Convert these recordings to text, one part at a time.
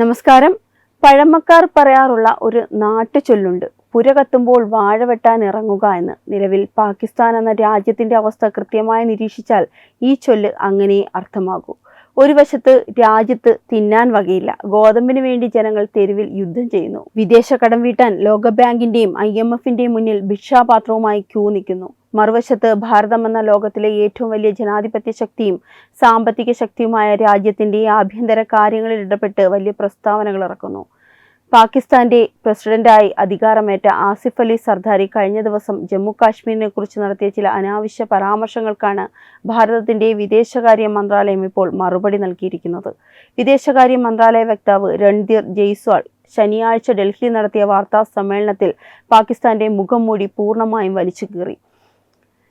നമസ്കാരം. പഴമക്കാർ പറയാറുള്ള ഒരു നാട്ടുചൊല്ലുണ്ട്, പുര കത്തുമ്പോൾ വാഴ വെട്ടാൻ ഇറങ്ങുക എന്ന്. നിലവിൽ പാകിസ്ഥാൻ എന്ന രാജ്യത്തിന്റെ അവസ്ഥ കൃത്യമായി നിരീക്ഷിച്ചാൽ ഈ ചൊല്ല് അങ്ങനെ അർത്ഥമാകൂ. ഒരു വശത്ത് രാജ്യത്ത് തിന്നാൻ വകയില്ല, ഗോതമ്പിന് വേണ്ടി ജനങ്ങൾ തെരുവിൽ യുദ്ധം ചെയ്യുന്നു. വിദേശ കടം വീട്ടാൻ ലോകബാങ്കിന്റെയും IMFന്റെയും മുന്നിൽ ഭിക്ഷാപാത്രവുമായി ക്യൂ നിൽക്കുന്നു. മറുവശത്ത് ഭാരതം എന്ന ലോകത്തിലെ ഏറ്റവും വലിയ ജനാധിപത്യ ശക്തിയും സാമ്പത്തിക ശക്തിയുമായ രാജ്യത്തിന്റെ ആഭ്യന്തര കാര്യങ്ങളിൽ ഇടപെട്ട് വലിയ പ്രസ്താവനകൾ ഇറക്കുന്നു. പാകിസ്ഥാന്റെ പ്രസിഡന്റായി അധികാരമേറ്റ ആസിഫ് അലി സർദാരി കഴിഞ്ഞ ദിവസം ജമ്മു കാശ്മീരിനെ കുറിച്ച് നടത്തിയ ചില അനാവശ്യ പരാമർശങ്ങൾക്കാണ് ഭാരതത്തിന്റെ വിദേശകാര്യ മന്ത്രാലയം ഇപ്പോൾ മറുപടി നൽകിയിരിക്കുന്നത്. വിദേശകാര്യ മന്ത്രാലയ വക്താവ് രൺധീർ ജയ്സ്വാൾ ശനിയാഴ്ച ഡൽഹിയിൽ നടത്തിയ വാർത്താ സമ്മേളനത്തിൽ പാകിസ്ഥാന്റെ മുഖം മൂടി പൂർണ്ണമായും വലിച്ചു കീറി.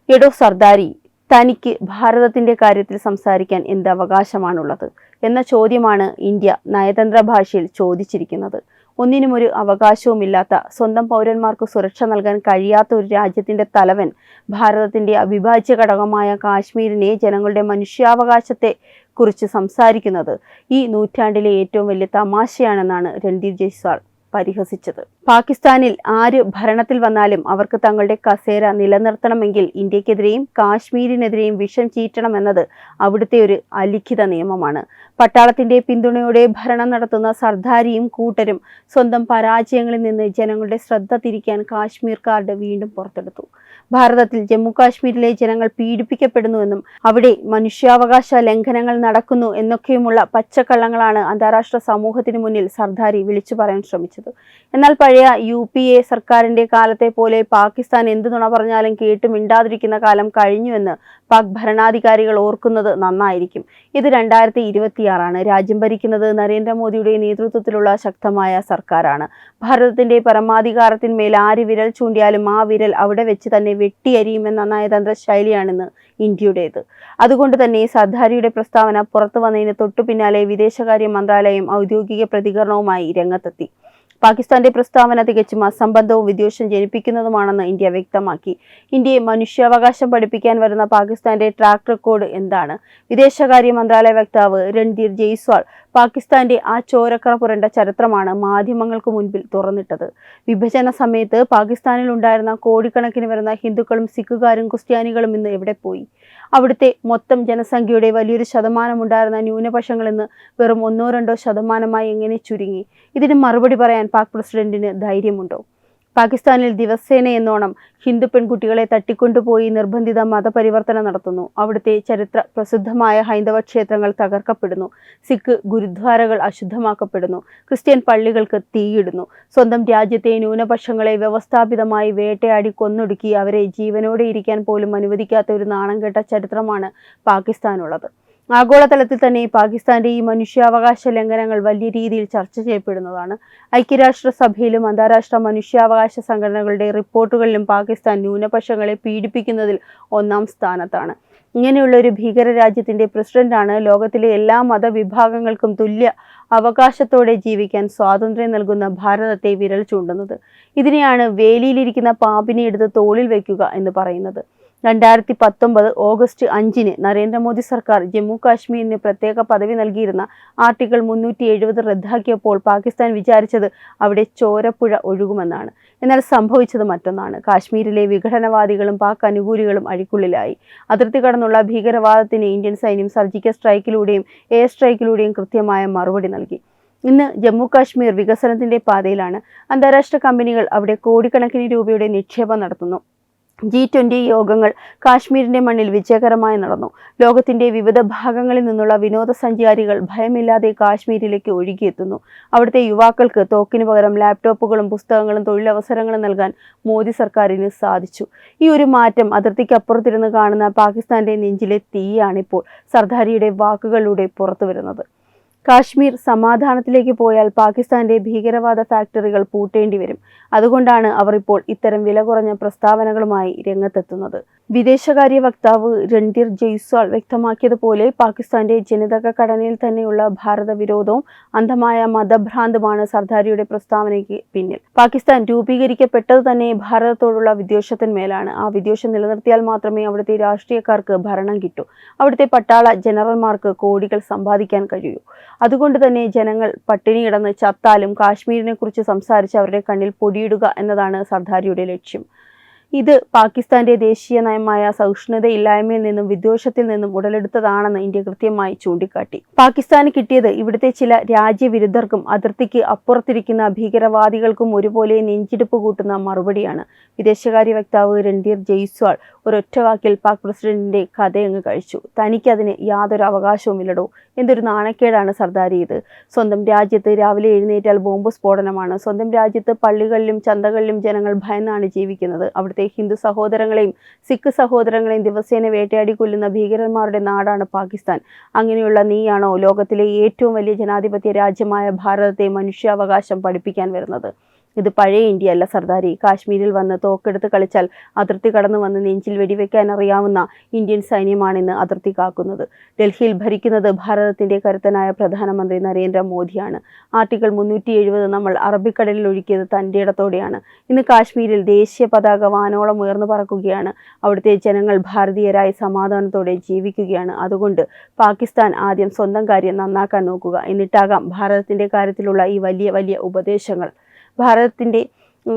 എടോ സർദാരി, തനിക്ക് ഭാരതത്തിന്റെ കാര്യത്തിൽ സംസാരിക്കാൻ എന്ത് അവകാശമാണുള്ളത് എന്ന ചോദ്യമാണ് ഇന്ത്യ നയതന്ത്ര ഭാഷയിൽ ചോദിച്ചിരിക്കുന്നത്. ഒന്നിനും ഒരു അവകാശവുമില്ലാത്ത, സ്വന്തം പൗരന്മാർക്ക് സുരക്ഷ നൽകാൻ കഴിയാത്ത ഒരു രാജ്യത്തിന്റെ തലവൻ ഭാരതത്തിന്റെ അവിഭാജ്യ ഘടകമായ കാശ്മീരിനെ, ജനങ്ങളുടെ മനുഷ്യാവകാശത്തെ കുറിച്ച് സംസാരിക്കുന്നത് ഈ നൂറ്റാണ്ടിലെ ഏറ്റവും വലിയ തമാശയാണെന്നാണ് രൺധീർ ജയ്സ്വാൾ പരിഹസിച്ചത്. പാകിസ്ഥാനിൽ ആര് ഭരണത്തിൽ വന്നാലും അവർക്ക് തങ്ങളുടെ കസേര നിലനിർത്തണമെങ്കിൽ ഇന്ത്യക്കെതിരെയും കാശ്മീരിനെതിരെയും വിഷം ചീറ്റണമെന്നത് അവിടുത്തെ ഒരു അലിഖിത നിയമമാണ്. പട്ടാളത്തിന്റെ പിന്തുണയോടെ ഭരണം നടത്തുന്ന സർദാരിയും കൂട്ടരും സ്വന്തം പരാജയങ്ങളിൽ നിന്ന് ജനങ്ങളുടെ ശ്രദ്ധ തിരിക്കാൻ കാശ്മീർ കാർഡ് വീണ്ടും പുറത്തെടുത്തു. ഭാരതത്തിൽ ജമ്മു കാശ്മീരിലെ ജനങ്ങൾ പീഡിപ്പിക്കപ്പെടുന്നുവെന്നും അവിടെ മനുഷ്യാവകാശ ലംഘനങ്ങൾ നടക്കുന്നു എന്നൊക്കെയുമുള്ള പച്ചക്കള്ളങ്ങളാണ് അന്താരാഷ്ട്ര സമൂഹത്തിന് മുന്നിൽ സർദാരി വിളിച്ചു പറയാൻ ശ്രമിച്ചത്. എന്നാൽ പഴയ UPA സർക്കാരിന്റെ കാലത്തെ പോലെ പാകിസ്ഥാൻ എന്തു നുണ പറഞ്ഞാലും കേട്ടു മിണ്ടാതിരിക്കുന്ന കാലം കഴിഞ്ഞുവെന്ന് പാക് ഭരണാധികാരികൾ ഓർക്കുന്നത് നന്നായിരിക്കും. ഇത് 2026 രാജ്യം ഭരിക്കുന്നത് നരേന്ദ്രമോദിയുടെ നേതൃത്വത്തിലുള്ള ശക്തമായ സർക്കാരാണ്. ഭാരതത്തിന്റെ പരമാധികാരത്തിന്മേൽ ആര് വിരൽ ചൂണ്ടിയാലും ആ വിരൽ അവിടെ വെച്ച് തന്നെ വെട്ടിയരിയുമെന്ന നയതന്ത്ര ശൈലിയാണിന്ന് ഇന്ത്യയുടേത്. അതുകൊണ്ട് തന്നെ സർദാരിയുടെ പ്രസ്താവന പുറത്തു വന്നതിന് തൊട്ടു പിന്നാലെ വിദേശകാര്യ മന്ത്രാലയം ഔദ്യോഗിക പ്രതികരണവുമായി രംഗത്തെത്തി. പാകിസ്ഥാന്റെ പ്രസ്താവന തികച്ചും അസംബന്ധവും വിദ്വേഷം ജനിപ്പിക്കുന്നതുമാണെന്ന് ഇന്ത്യ വ്യക്തമാക്കി. ഇന്ത്യയെ മനുഷ്യാവകാശം പഠിപ്പിക്കാൻ വരുന്ന പാകിസ്ഥാന്റെ ട്രാക്ക് റെക്കോർഡ് എന്താണ്? വിദേശകാര്യ മന്ത്രാലയ വക്താവ് രൺധീർ ജയ്സ്വാൾ പാകിസ്ഥാന്റെ ആ ചോരക്കറ പുരണ്ട ചരിത്രമാണ് മാധ്യമങ്ങൾക്ക് മുൻപിൽ തുറന്നിട്ടത്. വിഭജന സമയത്ത് പാകിസ്ഥാനിൽ ഉണ്ടായിരുന്ന കോടിക്കണക്കിന് വരുന്ന ഹിന്ദുക്കളും സിഖുകാരും ക്രിസ്ത്യാനികളും ഇന്ന് എവിടെ പോയി? അവിടുത്തെ മൊത്തം ജനസംഖ്യയുടെ വലിയൊരു ശതമാനമുണ്ടായിരുന്ന ന്യൂനപക്ഷങ്ങൾ ഇന്ന് വെറും 1-2 ശതമാനമായി എങ്ങനെ ചുരുങ്ങി? ഇതിന് മറുപടി പറയാൻ പാക് പ്രസിഡന്റിന് ധൈര്യമുണ്ടോ? പാകിസ്ഥാനിൽ ദിവസേന എന്നോണം ഹിന്ദു പെൺകുട്ടികളെ തട്ടിക്കൊണ്ടുപോയി നിർബന്ധിത മതപരിവർത്തനം നടത്തുന്നു. അവിടുത്തെ ചരിത്ര പ്രസിദ്ധമായ ഹൈന്ദവ ക്ഷേത്രങ്ങൾ തകർക്കപ്പെടുന്നു. സിഖ് ഗുരുദ്വാരകൾ അശുദ്ധമാക്കപ്പെടുന്നു. ക്രിസ്ത്യൻ പള്ളികൾക്ക് തീയിടുന്നു. സ്വന്തം രാജ്യത്തെ ന്യൂനപക്ഷങ്ങളെ വ്യവസ്ഥാപിതമായി വേട്ടയാടി കൊന്നൊടുക്കി അവരെ ജീവനോടെ ഇരിക്കാൻ പോലും അനുവദിക്കാത്ത ഒരു നാണംകെട്ട ചരിത്രമാണ് പാകിസ്ഥാനുള്ളത്. ആഗോളതലത്തിൽ തന്നെ പാകിസ്ഥാന്റെ ഈ മനുഷ്യാവകാശ ലംഘനങ്ങൾ വലിയ രീതിയിൽ ചർച്ച ചെയ്യപ്പെടുന്നതാണ്. ഐക്യരാഷ്ട്രസഭയിലും അന്താരാഷ്ട്ര മനുഷ്യാവകാശ സംഘടനകളുടെ റിപ്പോർട്ടുകളിലും പാകിസ്ഥാൻ ന്യൂനപക്ഷങ്ങളെ പീഡിപ്പിക്കുന്നതിൽ 1-ാം സ്ഥാനത്താണ്. ഇങ്ങനെയുള്ള ഒരു ഭീകര രാജ്യത്തിന്റെ പ്രസിഡന്റാണ് ലോകത്തിലെ എല്ലാ മതവിഭാഗങ്ങൾക്കും തുല്യ അവകാശത്തോടെ ജീവിക്കാൻ സ്വാതന്ത്ര്യം നൽകുന്ന ഭാരതത്തെ വിരൽ ചൂണ്ടുന്നത്. ഇതിനെയാണ് വേലിയിലിരിക്കുന്ന പാമ്പിനെ എടുത്ത് തോളിൽ വയ്ക്കുക എന്ന് പറയുന്നത്. 2019 ഓഗസ്റ്റ് 5 നരേന്ദ്രമോദി സർക്കാർ ജമ്മു കാശ്മീരിന് പ്രത്യേക പദവി നൽകിയിരുന്ന ആർട്ടിക്കിൾ 370 റദ്ദാക്കിയപ്പോൾ പാകിസ്ഥാൻ വിചാരിച്ചത് അവിടെ ചോരപ്പുഴ ഒഴുകുമെന്നാണ്. എന്നാൽ സംഭവിച്ചത് മറ്റൊന്നാണ്. കാശ്മീരിലെ വിഘടനവാദികളും പാക് അനുകൂലികളും അഴിക്കുള്ളിലായി. അതിർത്തി കടന്നുള്ള ഭീകരവാദത്തിന് ഇന്ത്യൻ സൈന്യം സർജിക്കൽ സ്ട്രൈക്കിലൂടെയും എയർ സ്ട്രൈക്കിലൂടെയും കൃത്യമായ മറുപടി നൽകി. ഇന്ന് ജമ്മു കാശ്മീർ വികസനത്തിന്റെ പാതയിലാണ്. അന്താരാഷ്ട്ര കമ്പനികൾ അവിടെ കോടിക്കണക്കിന് രൂപയുടെ നിക്ഷേപം നടത്തുന്നു. G20 യോഗങ്ങൾ കാശ്മീരിന്റെ മണ്ണിൽ വിജയകരമായി നടന്നു. ലോകത്തിന്റെ വിവിധ ഭാഗങ്ങളിൽ നിന്നുള്ള വിനോദസഞ്ചാരികൾ ഭയമില്ലാതെ കാശ്മീരിലേക്ക് ഒഴുകിയെത്തുന്നു. അവിടുത്തെ യുവാക്കൾക്ക് തോക്കിന് പകരം ലാപ്ടോപ്പുകളും പുസ്തകങ്ങളും തൊഴിലവസരങ്ങളും നൽകാൻ മോദി സർക്കാരിന് സാധിച്ചു. ഈ ഒരു മാറ്റം അതിർത്തിക്കപ്പുറത്തിരുന്ന് കാണുന്ന പാകിസ്ഥാന്റെ നെഞ്ചിലെ തീയാണിപ്പോൾ സർദാരിയുടെ വാക്കുകളിലൂടെ പുറത്തു വരുന്നത്. കാശ്മീർ സമാധാനത്തിലേക്ക് പോയാൽ പാകിസ്ഥാന്റെ ഭീകരവാദ ഫാക്ടറികൾ പൂട്ടേണ്ടി വരും. അതുകൊണ്ടാണ് അവർ ഇപ്പോൾ ഇത്തരം വില കുറഞ്ഞ പ്രസ്താവനകളുമായി രംഗത്തെത്തുന്നത്. വിദേശകാര്യ വക്താവ് രൺധീർ ജയ്സ്വാൾ വ്യക്തമാക്കിയതുപോലെ പാകിസ്ഥാന്റെ ജനിതക ഘടനയിൽ തന്നെയുള്ള ഭാരത വിരോധവും അന്ധമായ മതഭ്രാന്തുമാണ് സർദാരിയുടെ പ്രസ്താവനയ്ക്ക് പിന്നിൽ. പാകിസ്ഥാൻ രൂപീകരിക്കപ്പെട്ടത് തന്നെ ഭാരതത്തോടുള്ള വിദ്വേഷത്തിന്മേലാണ്. ആ വിദ്വേഷം നിലനിർത്തിയാൽ മാത്രമേ അവിടുത്തെ രാഷ്ട്രീയക്കാർക്ക് ഭരണം കിട്ടൂ, അവിടുത്തെ പട്ടാള ജനറൽമാർക്ക് കോടികൾ സമ്പാദിക്കാൻ കഴിയൂ. അതുകൊണ്ട് തന്നെ ജനങ്ങൾ പട്ടിണി കിടന്ന് ചത്താലും കാശ്മീരിനെ കുറിച്ച് സംസാരിച്ച് അവരുടെ കണ്ണിൽ പൊടിയിടുക എന്നതാണ് സർദാരിയുടെ ലക്ഷ്യം. ഇത് പാകിസ്ഥാന്റെ ദേശീയ നയമായ സഹിഷ്ണുതയില്ലായ്മയിൽ നിന്നും വിദ്വേഷത്തിൽ നിന്നും ഉടലെടുത്തതാണെന്ന് ഇന്ത്യ കൃത്യമായി ചൂണ്ടിക്കാട്ടി. പാകിസ്ഥാന് കിട്ടിയത് ഇവിടുത്തെ ചില രാജ്യവിരുദ്ധർക്കും അതിർത്തിക്ക് അപ്പുറത്തിരിക്കുന്ന ഭീകരവാദികൾക്കും ഒരുപോലെ നെഞ്ചിടിപ്പ് കൂട്ടുന്ന മറുപടിയാണ്. വിദേശകാര്യ വക്താവ് രൺധീർ ജയ്സ്വാൾ ഒരൊറ്റ വാക്കിൽ പാക് പ്രസിഡന്റിന്റെ കഥയങ്ങ് കഴിച്ചു. തനിക്കതിന് യാതൊരു അവകാശവുമില്ലടോ. എന്തൊരു നാണക്കേടാണ് സർദാരി ഇത്. സ്വന്തം രാജ്യത്ത് രാവിലെ എഴുന്നേറ്റാൽ ബോംബ് സ്ഫോടനമാണ്. സ്വന്തം രാജ്യത്ത് പള്ളികളിലും ചന്തകളിലും ജനങ്ങൾ ഭയന്നാണ് ജീവിക്കുന്നത്. അവിടുത്തെ ഹിന്ദു സഹോദരങ്ങളെയും സിഖ് സഹോദരങ്ങളെയും ദിവസേന വേട്ടയാടി കൊല്ലുന്ന ഭീകരന്മാരുടെ നാടാണ് പാകിസ്ഥാൻ. അങ്ങനെയുള്ള നീയാണോ ലോകത്തിലെ ഏറ്റവും വലിയ ജനാധിപത്യ രാജ്യമായ ഭാരതത്തെ മനുഷ്യാവകാശം പഠിപ്പിക്കാൻ വരുന്നത്? ഇത് പഴയ ഇന്ത്യ അല്ല സർദാരി. കാശ്മീരിൽ വന്ന് തോക്കെടുത്ത് കളിച്ചാൽ അതിർത്തി കടന്നു വന്ന് നെഞ്ചിൽ വെടിവെക്കാൻ അറിയാവുന്ന ഇന്ത്യൻ സൈന്യമാണിന്ന് അതിർത്തി കാക്കുന്നത്. ഡൽഹിയിൽ ഭരിക്കുന്നത് ഭാരതത്തിന്റെ കരുത്തനായ പ്രധാനമന്ത്രി നരേന്ദ്രമോദിയാണ്. ആർട്ടിക്കിൾ 370 നമ്മൾ അറബിക്കടലിൽ ഒഴുക്കിയത് തന്റെ ഇടത്തോടെയാണ്. ഇന്ന് കാശ്മീരിൽ ദേശീയ പതാക വാനോളം ഉയർന്നു പറക്കുകയാണ്. അവിടുത്തെ ജനങ്ങൾ ഭാരതീയരായി സമാധാനത്തോടെ ജീവിക്കുകയാണ്. അതുകൊണ്ട് പാകിസ്ഥാൻ ആദ്യം സ്വന്തം കാര്യം നന്നാക്കാൻ നോക്കുക. എന്നിട്ടാകാം ഭാരതത്തിന്റെ കാര്യത്തിലുള്ള ഈ വലിയ വലിയ ഉപദേശങ്ങൾ. ഭാരതത്തിന്റെ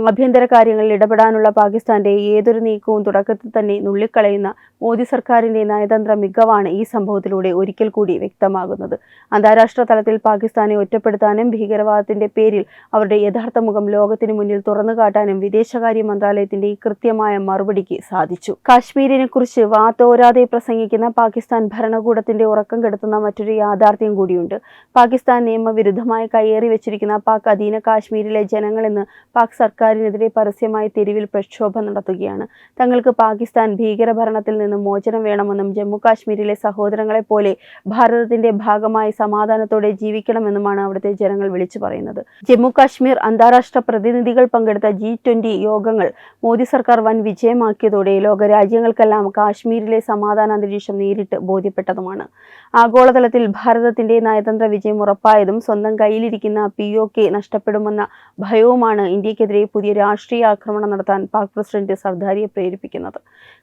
ആഭ്യന്തര കാര്യങ്ങളിൽ ഇടപെടാനുള്ള പാകിസ്ഥാന്റെ ഏതൊരു നീക്കവും തുടക്കത്തിൽ തന്നെ നുള്ളിക്കളയുന്ന മോദി സർക്കാരിന്റെ നയതന്ത്ര മികവാണ് ഈ സംഭവത്തിലൂടെ ഒരിക്കൽ കൂടി വ്യക്തമാകുന്നത്. അന്താരാഷ്ട്ര തലത്തിൽ പാകിസ്ഥാനെ ഒറ്റപ്പെടുത്താനും ഭീകരവാദത്തിന്റെ പേരിൽ അവരുടെ യഥാർത്ഥ മുഖം ലോകത്തിന് മുന്നിൽ തുറന്നു കാട്ടാനും വിദേശകാര്യ മന്ത്രാലയത്തിന്റെ ഈ കൃത്യമായ മറുപടിക്ക് സാധിച്ചു. കാശ്മീരിനെ കുറിച്ച് വാതോരാതെ പ്രസംഗിക്കുന്ന പാകിസ്ഥാൻ ഭരണകൂടത്തിന്റെ ഉറക്കം കെടുത്തുന്ന മറ്റൊരു യാഥാർത്ഥ്യം കൂടിയുണ്ട്. പാകിസ്ഥാൻ നിയമവിരുദ്ധമായി കയ്യേറി വെച്ചിരിക്കുന്ന പാക് അധീന കാശ്മീരിലെ ജനങ്ങൾ ഇന്ന് പാക് സർക്കാരിനെതിരെ പരസ്യമായി തെരുവിൽ പ്രക്ഷോഭം നടത്തുകയാണ്. തങ്ങൾക്ക് പാകിസ്ഥാൻ ഭീകരഭരണത്തിൽ നിന്നും മോചനം വേണമെന്നും ജമ്മു കാശ്മീരിലെ സഹോദരങ്ങളെ പോലെ ഭാരതത്തിന്റെ ഭാഗമായി സമാധാനത്തോടെ ജീവിക്കണമെന്നുമാണ് അവിടുത്തെ ജനങ്ങൾ വിളിച്ചു പറയുന്നത്. ജമ്മു കാശ്മീർ അന്താരാഷ്ട്ര പ്രതിനിധികൾ പങ്കെടുത്ത G20 യോഗങ്ങൾ മോദി സർക്കാർ വൻ വിജയമാക്കിയതോടെ ലോകരാജ്യങ്ങൾക്കെല്ലാം കാശ്മീരിലെ സമാധാന അന്തരീക്ഷം നേരിട്ട് ബോധ്യപ്പെട്ടതുമാണ്. ആഗോളതലത്തിൽ ഭാരതത്തിന്റെ നയതന്ത്ര വിജയം ഉറപ്പായതും സ്വന്തം കയ്യിലിരിക്കുന്ന POK നഷ്ടപ്പെടുമെന്ന ഭയവുമാണ് ഇന്ത്യക്കെതിരെ പുതിയ രാഷ്ട്രീയ ആക്രമണം നടത്താൻ പാക് പ്രസിഡന്റ് സർദാരിയെ പ്രേരിപ്പിക്കുന്നത്.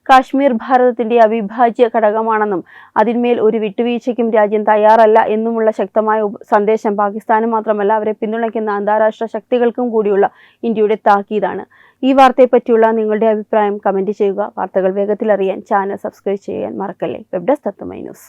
കാശ്മീർ ഭാരതത്തിന്റെ അവിഭാജ്യ ഘടകമാണെന്നും അതിന്മേൽ ഒരു വിട്ടുവീഴ്ചയ്ക്കും രാജ്യം തയ്യാറല്ല എന്നുമുള്ള ശക്തമായ സന്ദേശം പാകിസ്ഥാന് മാത്രമല്ല അവരെ പിന്തുണയ്ക്കുന്ന അന്താരാഷ്ട്ര ശക്തികൾക്കും കൂടിയുള്ള ഇന്ത്യയുടെ താക്കീതാണ്. ഈ വാർത്തയെപ്പറ്റിയുള്ള നിങ്ങളുടെ അഭിപ്രായം കമന്റ് ചെയ്യുക. വാർത്തകൾ വേഗത്തിൽ അറിയാൻ ചാനൽ സബ്സ്ക്രൈബ് ചെയ്യാൻ മറക്കല്ലേ. വെബ് ഡെസ്ക് തത്വമൈ ന്യൂസ്.